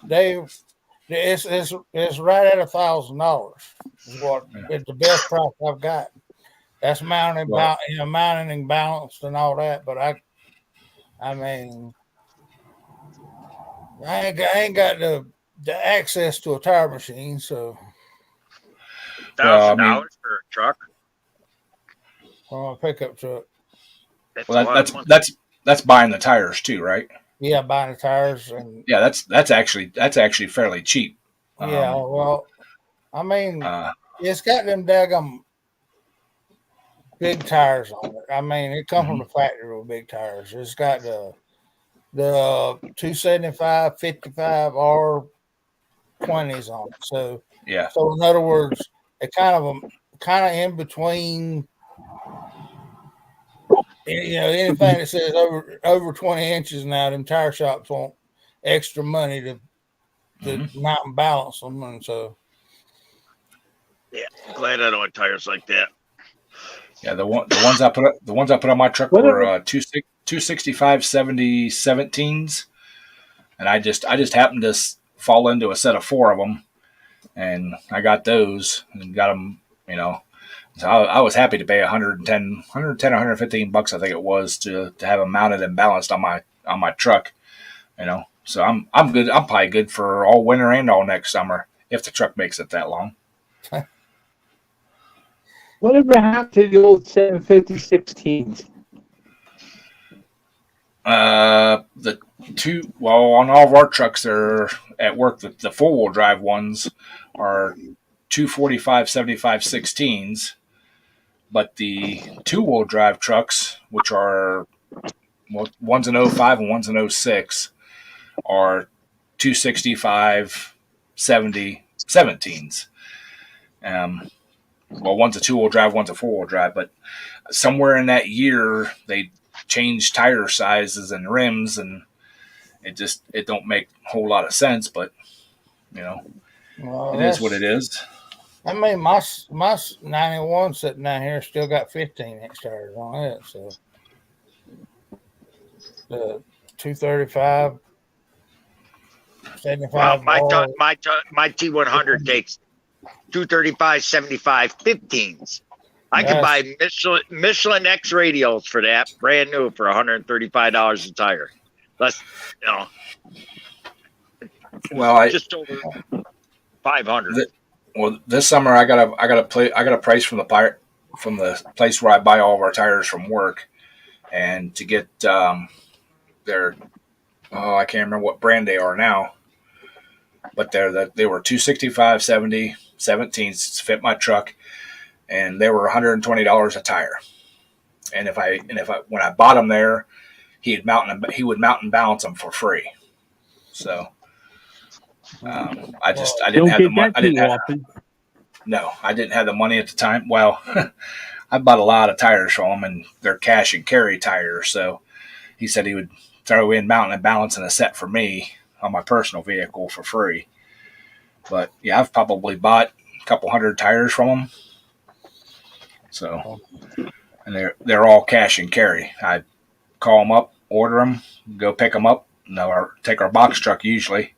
They it's right at $1,000. Is what Yeah. it's the best price I've got. That's mounted, Well, mounting and balanced and all that. But I mean, I ain't got the access to a tire machine, so well, I thousand mean, dollars for a truck? on a pickup truck, That's a well, lot of money. that's buying the tires too, right? yeah, buying the tires and Yeah, that's actually fairly cheap. yeah. Um, Well, I mean, uh, it's got them daggum big tires on it. I mean, it come from mhm. the factory with big tires. It's got the 275, 55 R20s on it. So Yeah, in other words, it kind of in between. Anything that says over 20 inches now, them tire shops want extra money to hmm mount and balance them, and so Yeah, glad I don't have tires like that. yeah. The ones I put on my truck What were if 265 70 17s, and I just happened to fall into a set of four of them, and I got those and got them. You know, so I was happy to pay 115 bucks, I think it was, to have them mounted and balanced on my truck. So I'm good. I'm probably good for all winter and all next summer if the truck makes it that long. whatever happened to the old 750 16s? The on all of our trucks, they're at work. The 4-wheel drive ones are 245 75 16s, but the 2-wheel drive trucks, which are one's an '05 and one's an '06, are 265 70 17s. One's a 2-wheel drive, one's a 4-wheel drive, but somewhere in that year they changed tire sizes and rims, and it don't make a whole lot of sense, but you know well, it is what it is. I mean, my 91 sitting down here still got 15-inch tires on it, so the 235, Well, 75 my R. my T100 takes 235 75 15s. I could That's buy Michelin X radials for that, brand new, for $135 a tire. Less, Well, I just over 500. th- this summer I got a price from the place where I buy all of our tires from work, and to get their I can't remember what brand they are now, but they were 265 70 17s to fit my truck, and they were $120 a tire. And if I when I bought them there, he would mount and balance them for free. So I didn't Don't have the get money. that too often. No, I didn't have the money at the time. Well, I bought a lot of tires from him, and they're cash and carry tires. So he said he would throw in mount and balance and a set for me on my personal vehicle for free. But yeah, I've probably bought a couple hundred tires from him. So, and they're all cash and carry. I call them up, order them, go pick them up. No, or take our box truck usually,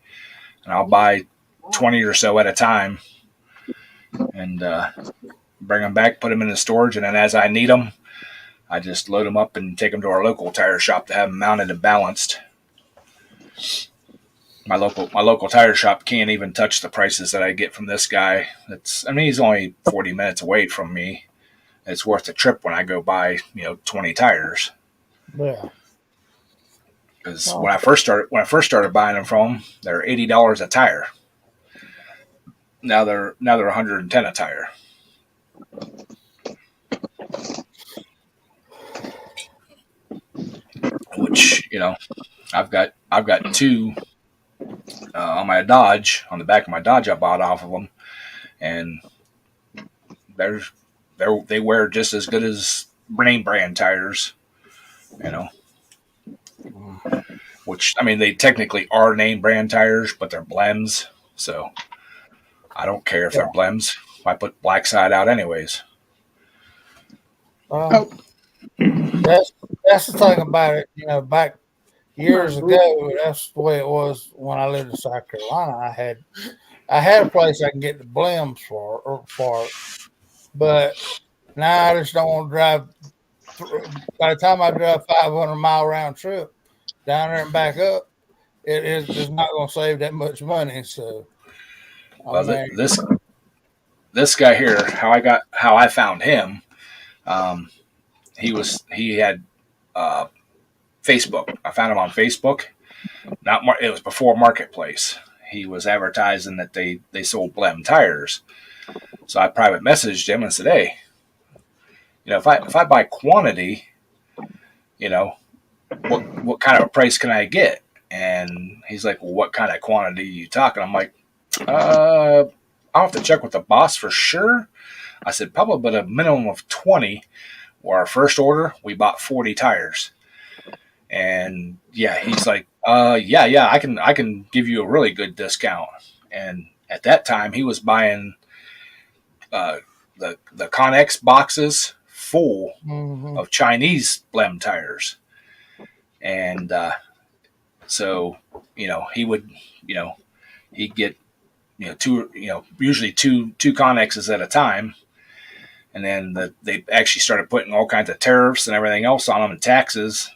and I'll buy 20 or so at a time, and bring them back, put them in the storage, and then as I need them, I just load them up and take them to our local tire shop to have them mounted and balanced. My local tire shop can't even touch the prices that I get from this guy. He's only 40 minutes away from me. It's worth the trip when I go buy 20 tires. Yeah. Because when I first started buying them from them, they're $80 a tire. Now they're $110 a tire. Which I've got two on my Dodge, on the back of my Dodge I bought off of them, and they wear just as good as name brand tires, which they technically are name brand tires, but they're blends, so I don't care if they're blends. I put black side out anyways. That's the thing about it. Back years ago, that's the way it was when I lived in South Carolina. I had a place I can get the blems for, but now I just don't want to drive. By the time I drive 500-mile round trip down there and back up, it is just not going to save that much money. So, this guy here, how I found him, he had Facebook. I found him on Facebook. It was before Marketplace. He was advertising that they sold Blem tires. So I private messaged him and said, "Hey, if I buy quantity, what kind of a price can I get?" And he's like, "Well, what kind of quantity are you talking?" I'm like, I'll have to check with the boss for sure. I said, probably but a minimum of 20. Or our first order, we bought 40 tires. And yeah, he's like, yeah, I can give you a really good discount. And at that time, he was buying the Connex boxes full of Chinese Blem tires. And so he would he'd get usually two Connexes at a time. And then they actually started putting all kinds of tariffs and everything else on them and taxes.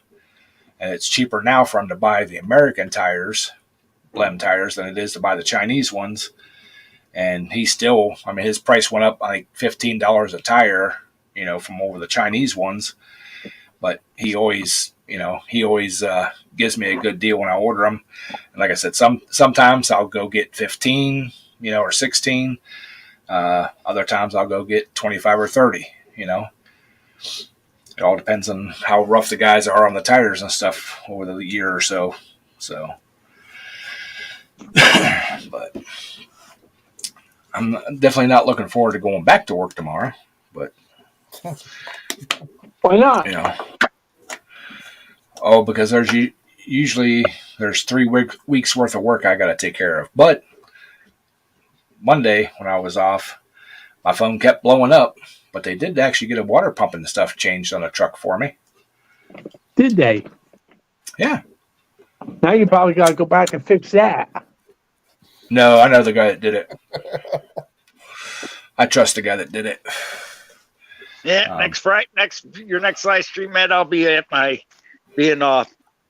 And it's cheaper now for him to buy the American tires, Blem tires, than it is to buy the Chinese ones. And he still, his price went up, I think, $15 a tire, from over the Chinese ones. But he always gives me a good deal when I order them. And like I said, sometimes I'll go get 15, or 16. Other times I'll go get 25 or 30, It all depends on how rough the guys are on the tires and stuff over the year or so. But I'm definitely not looking forward to going back to work tomorrow. But why not? Because there's usually 3 weeks worth of work I got to take care of. But Monday when I was off, my phone kept blowing up, but they did actually get a water pump and stuff changed on a truck for me. Did they? Yeah. Now you probably got to go back and fix that. No, I know the guy that did it. I trust the guy that did it. Yeah, your next live stream, Matt, I'll be in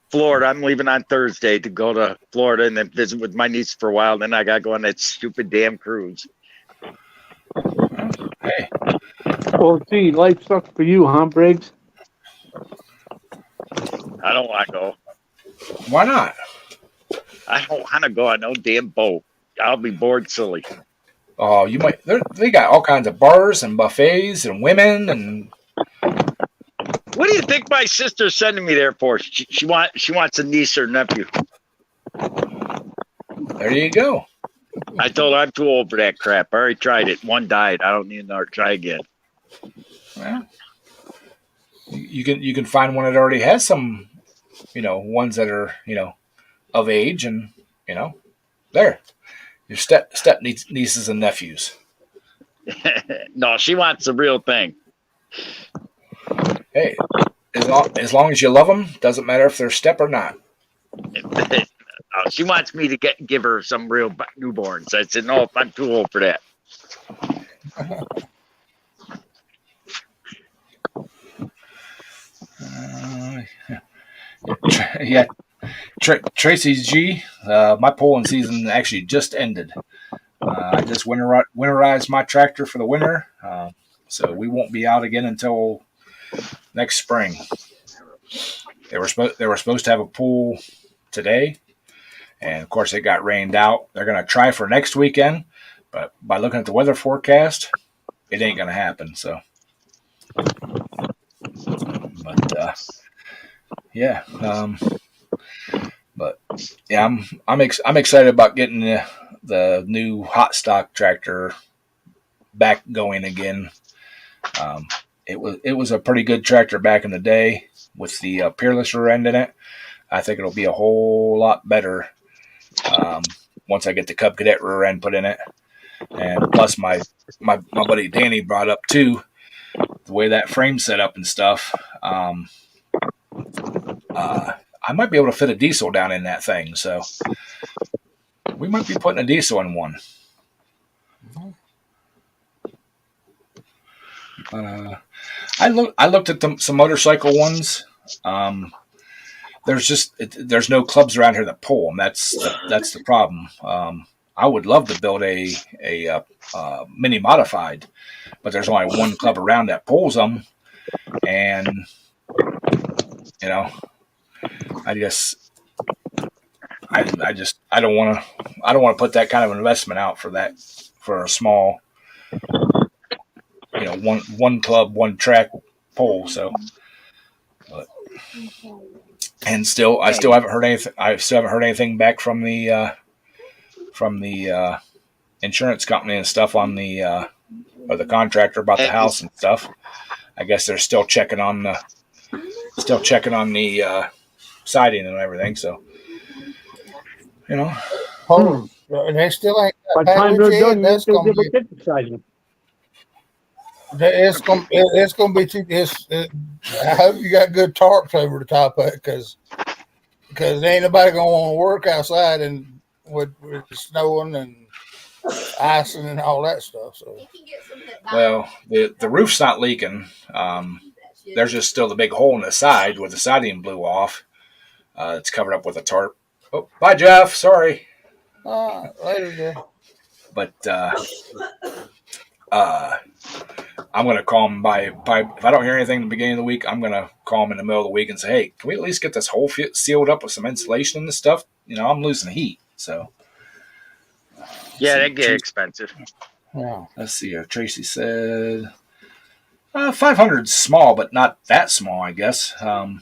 Florida. I'm leaving on Thursday to go to Florida and then visit with my niece for a while. Then I got to go on that stupid damn cruise. Hey. Well, gee, life sucks for you, huh, Briggs? I don't want to go. Why not? I don't want to go on no damn boat. I'll be bored silly. Oh, you might. They got all kinds of bars and buffets and women and What do you think my sister's sending me there for? She wants a niece or nephew. There you go. I told her I'm too old for that crap. I already tried it. One died. I don't need another. Try again. Well, you can find one that already has some, ones that are of age, and there, your step nieces and nephews. No, she wants the real thing. Hey, as long as you love them, doesn't matter if they're step or not. She wants me to give her some real newborns. I said, no, I'm too old for that. Yeah, Tracy G. My pulling season actually just ended. I just winterized my tractor for the winter, so we won't be out again until next spring. They were supposed to have a pool today, and of course it got rained out. They're going to try for next weekend, but by looking at the weather forecast, it ain't going to happen. So, but yeah, but yeah, I'm excited about getting the new hot stock tractor back going again. It was a pretty good tractor back in the day with the Peerless rear end in it. I think it'll be a whole lot better once I get the Cub Cadet rear end put in it. And plus, my buddy Danny brought up too the way that frame's set up and stuff. I might be able to fit a diesel down in that thing, so we might be putting a diesel in one. I looked at some motorcycle ones. There's no clubs around here that pull them. That's the problem. I would love to build a mini modified, but there's only one club around that pulls them, and I don't want to put that kind of investment out for a small one club, one track pole. So, but, and I still haven't heard anything. I still haven't heard anything back from the insurance company and stuff on the or the contractor about the house and stuff. I guess they're still checking on the siding and everything. So, Oh, they still ain't By got the time package they're yet. done, That's they'll gonna give a be. kit exciting. It's gonna be too. I hope you got good tarps over the top of it, because ain't nobody gonna want to work outside and with snowing and icing and all that stuff. So, well, the roof's not leaking. There's just still the big hole in the side where the siding blew off. It's covered up with a tarp. Oh, bye, Jeff. Sorry, later, Jeff. but I'm gonna call him by if I don't hear anything at the beginning of the week. I'm gonna call him in the middle of the week and say, hey, can we at least get this hole sealed up with some insulation and stuff? I'm losing heat. So yeah, that get expensive. Yeah. Let's see here. Tracy said 500's small, but not that small, I guess. Okay.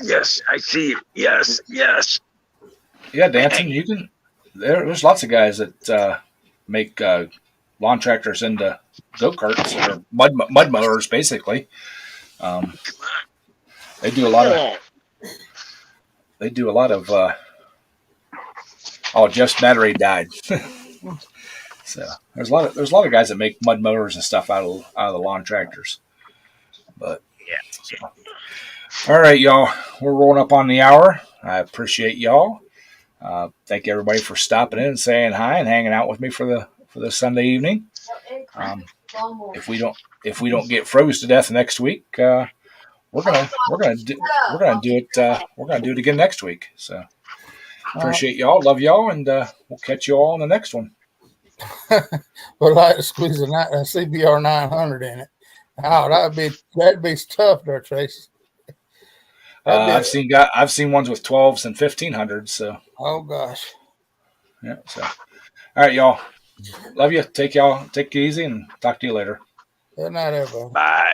Yes, I see you. Yes. Yeah, Danson, you can. There's lots of guys that make lawn tractors into go karts or mud mowers, basically. They do a lot of. Oh, Jeff's battery died. So there's a lot of guys that make mud mowers and stuff out of the lawn tractors. But yeah. So. All right, y'all. We're rolling up on the hour. I appreciate y'all. Thank everybody for stopping in and saying hi and hanging out with me for the Sunday evening. If we don't get froze to death next week, we're gonna do it again next week. So appreciate y'all, love y'all, and we'll catch you all on the next one. Would like to squeeze a CBR 900 in it. Oh, that'd be tough there, Tracy. I've seen ones with 12s and 1500s. So oh gosh. yeah. So all right, y'all. Love you. Take it easy and talk to you later. Good night, everybody. Bye.